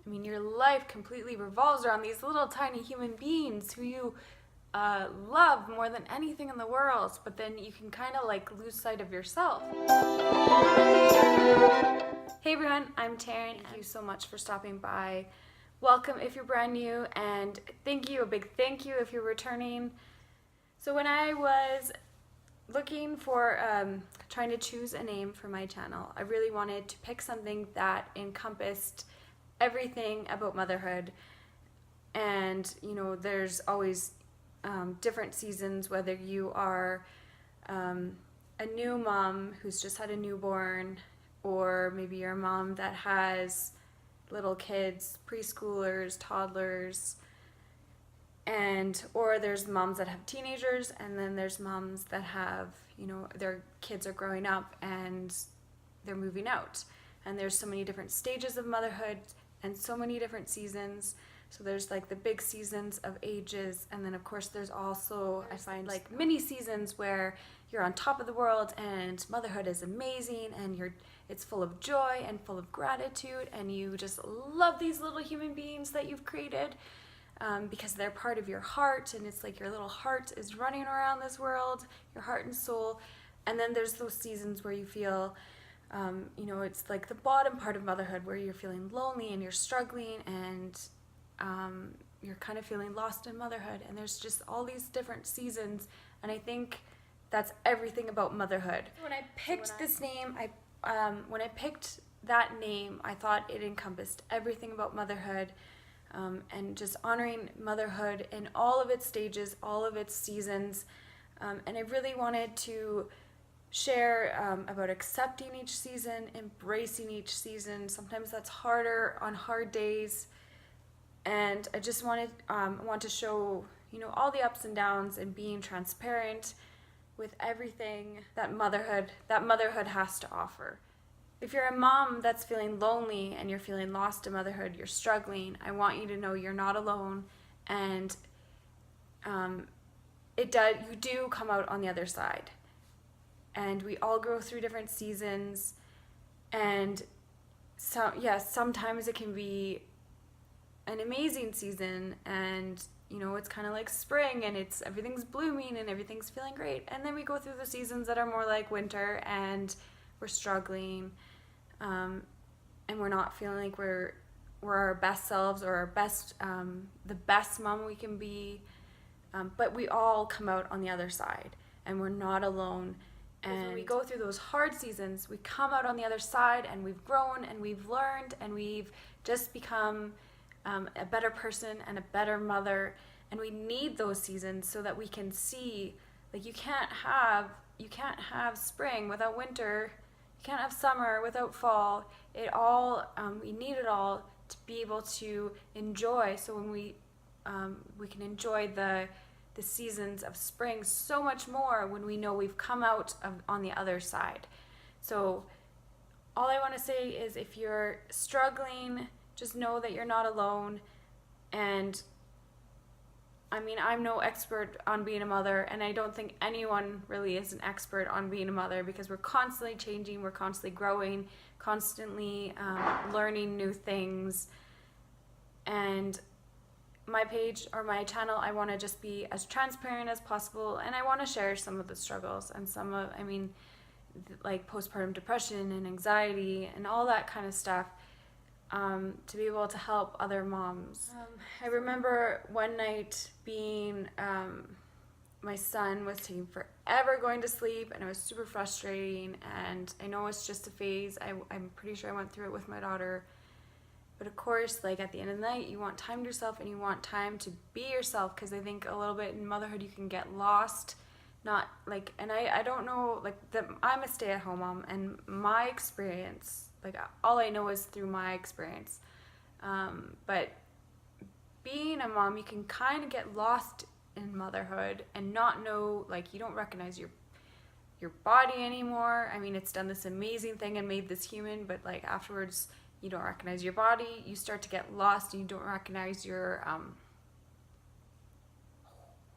I mean, your life completely revolves around these little tiny human beings who you love more than anything in the world, but then you can kind of like lose sight of yourself. Hey everyone, I'm Taryn. Thank you so much for stopping by. Welcome if you're brand new, and a big thank you if you're returning. So when I was looking for, trying to choose a name for my channel, I really wanted to pick something that encompassed everything about motherhood. And you know, there's always different seasons, whether you are a new mom who's just had a newborn, or maybe you're a mom that has little kids, preschoolers, toddlers, or there's moms that have teenagers, and then there's moms that have, you know, their kids are growing up and they're moving out. And there's so many different stages of motherhood and so many different seasons. So there's like the big seasons of ages, and then of course there's also, I find, like mini seasons where you're on top of the world and motherhood is amazing and it's full of joy and full of gratitude, and you just love these little human beings that you've created because they're part of your heart, and it's like your little heart is running around this world, your heart and soul. And then there's those seasons where you feel you know, it's like the bottom part of motherhood where you're feeling lonely and you're struggling, and you're kind of feeling lost in motherhood. And there's just all these different seasons, and I think that's everything about motherhood. When I picked this name, when I picked that name, I thought it encompassed everything about motherhood, and just honoring motherhood in all of its stages, all of its seasons. And I really wanted to share about accepting each season, embracing each season. Sometimes that's harder on hard days. And I just want to show, you know, all the ups and downs, and being transparent with everything that motherhood has to offer. If you're a mom that's feeling lonely and you're feeling lost in motherhood, you're struggling, I want you to know you're not alone, and you do come out on the other side. And we all go through different seasons, and sometimes it can be an amazing season, and you know, it's kind of like spring and everything's blooming and everything's feeling great. And then we go through the seasons that are more like winter, and we're struggling, and we're not feeling like we're our best selves, or our best the best mom we can be. But we all come out on the other side, and we're not alone. And when we go through those hard seasons, we come out on the other side, and we've grown and we've learned, and we've just become a better person and a better mother. And we need those seasons so that we can see, like, you can't have spring without winter, you can't have summer without fall. We need it all to be able to enjoy. So when we can enjoy the seasons of spring so much more when we know we've come out on the other side. So all I want to say is, if you're struggling, just know that you're not alone. And I mean, I'm no expert on being a mother, and I don't think anyone really is an expert on being a mother, because we're constantly changing, we're constantly growing, constantly learning new things. And my page, or my channel, I want to just be as transparent as possible, and I want to share some of the struggles and like postpartum depression and anxiety and all that kind of stuff, to be able to help other moms. I remember one night being, my son was taking forever going to sleep, and it was super frustrating, and I know it's just a phase. I'm pretty sure I went through it with my daughter. But of course, like, at the end of the night, you want time to yourself, and you want time to be yourself, because I think a little bit in motherhood you can get lost. Not like, and I don't know, like, I'm a stay-at-home mom, and my experience, like, all I know is through my experience. But being a mom, you can kind of get lost in motherhood and not know, like, you don't recognize your body anymore. I mean, it's done this amazing thing and made this human, but like afterwards, you don't recognize your body. You start to get lost, and you don't recognize your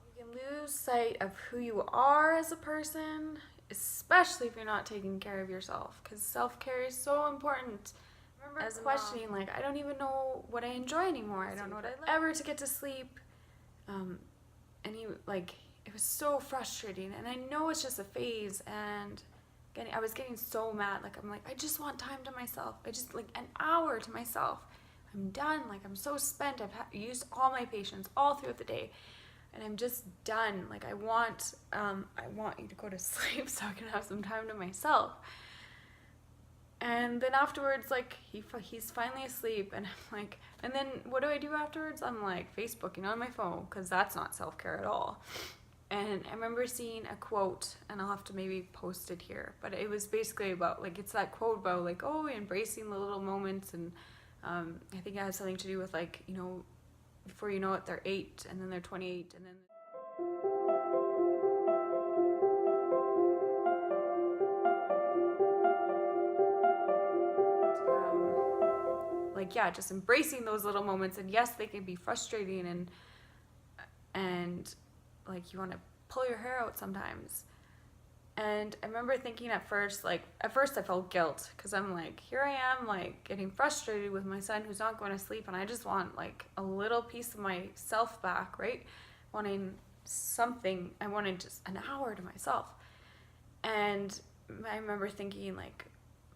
you can lose sight of who you are as a person, especially if you're not taking care of yourself, because self-care is so important. I as questioning, like, I don't even know what I enjoy anymore. I don't know what I like. Ever to get to sleep. And it was so frustrating. And I know it's just a phase. And I was getting so mad. Like, I'm like, I just want time to myself. I just, like, an hour to myself. I'm done. Like, I'm so spent. I've used all my patience all throughout the day. And I'm just done. Like, I want you to go to sleep so I can have some time to myself. And then afterwards, like, he's finally asleep, and I'm like, and then what do I do afterwards? I'm like Facebooking on my phone, because that's not self-care at all. And I remember seeing a quote, and I'll have to maybe post it here, but it was basically about, like, it's that quote about, like, oh, embracing the little moments, and I think it has something to do with, like, you know, before you know it, they're 8, and then they're 28, and then... like, yeah, just embracing those little moments. And yes, they can be frustrating, and like, you want to pull your hair out sometimes. And I remember thinking at first I felt guilt, because I'm like, here I am, like, getting frustrated with my son who's not going to sleep, and I just want, like, a little piece of myself back, right? Wanting something. I wanted just an hour to myself. And I remember thinking, like,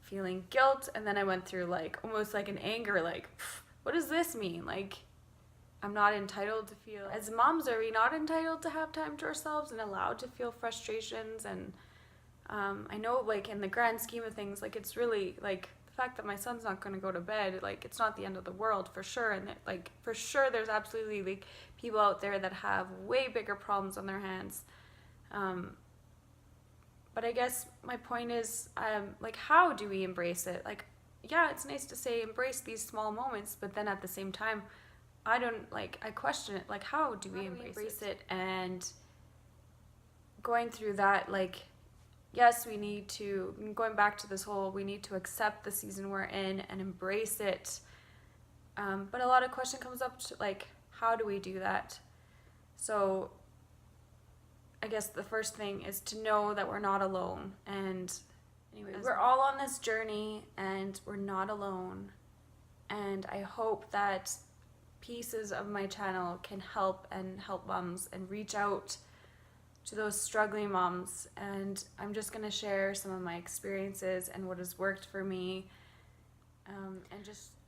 feeling guilt, and then I went through, like, almost like an anger, like, what does this mean? Like, I'm not entitled to feel, as moms, are we not entitled to have time to ourselves and allowed to feel frustrations? And I know, like, in the grand scheme of things, like, it's really, like, the fact that my son's not going to go to bed, like, it's not the end of the world, for sure. And like, for sure, there's absolutely, like, people out there that have way bigger problems on their hands. But I guess my point is, like, how do we embrace it? Like, yeah, it's nice to say embrace these small moments, but then at the same time, I question it. Like, how do we embrace it? And going through that, like, yes, we need to, going back to this whole, we need to accept the season we're in and embrace it. But a lot of question comes up to, like, how do we do that? So I guess the first thing is to know that we're not alone. And anyway, we're all on this journey, and we're not alone. And I hope that pieces of my channel can help moms and reach out to those struggling moms. And I'm just going to share some of my experiences and what has worked for me.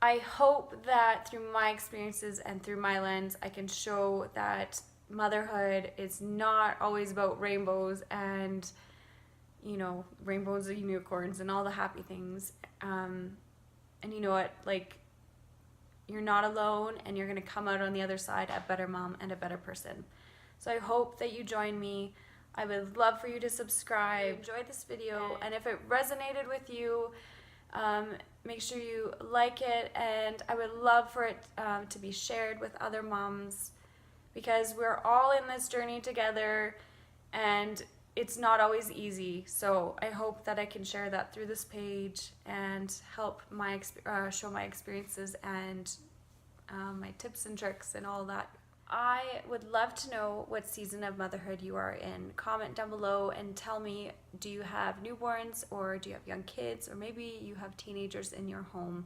I hope that through my experiences and through my lens, I can show that motherhood is not always about rainbows and, you know, rainbows and unicorns and all the happy things. And you know what, like, you're not alone, and you're going to come out on the other side a better mom and a better person. So I hope that you join me. I would love for you to subscribe, enjoy this video, and if it resonated with you, make sure you like it, and I would love for it to be shared with other moms, because we're all in this journey together, and it's not always easy. So I hope that I can share that through this page and help show my experiences and my tips and tricks and all that. I would love to know what season of motherhood you are in. Comment down below and tell me, do you have newborns, or do you have young kids, or maybe you have teenagers in your home?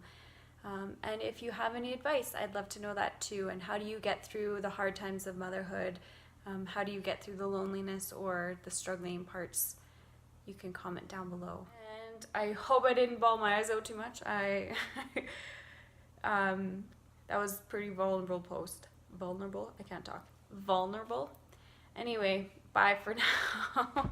And if you have any advice, I'd love to know that too. And how do you get through the hard times of motherhood? How do you get through the loneliness or the struggling parts? You can comment down below. And I hope I didn't bawl my eyes out too much. That was pretty vulnerable post. Vulnerable? I can't talk. Vulnerable? Anyway, bye for now.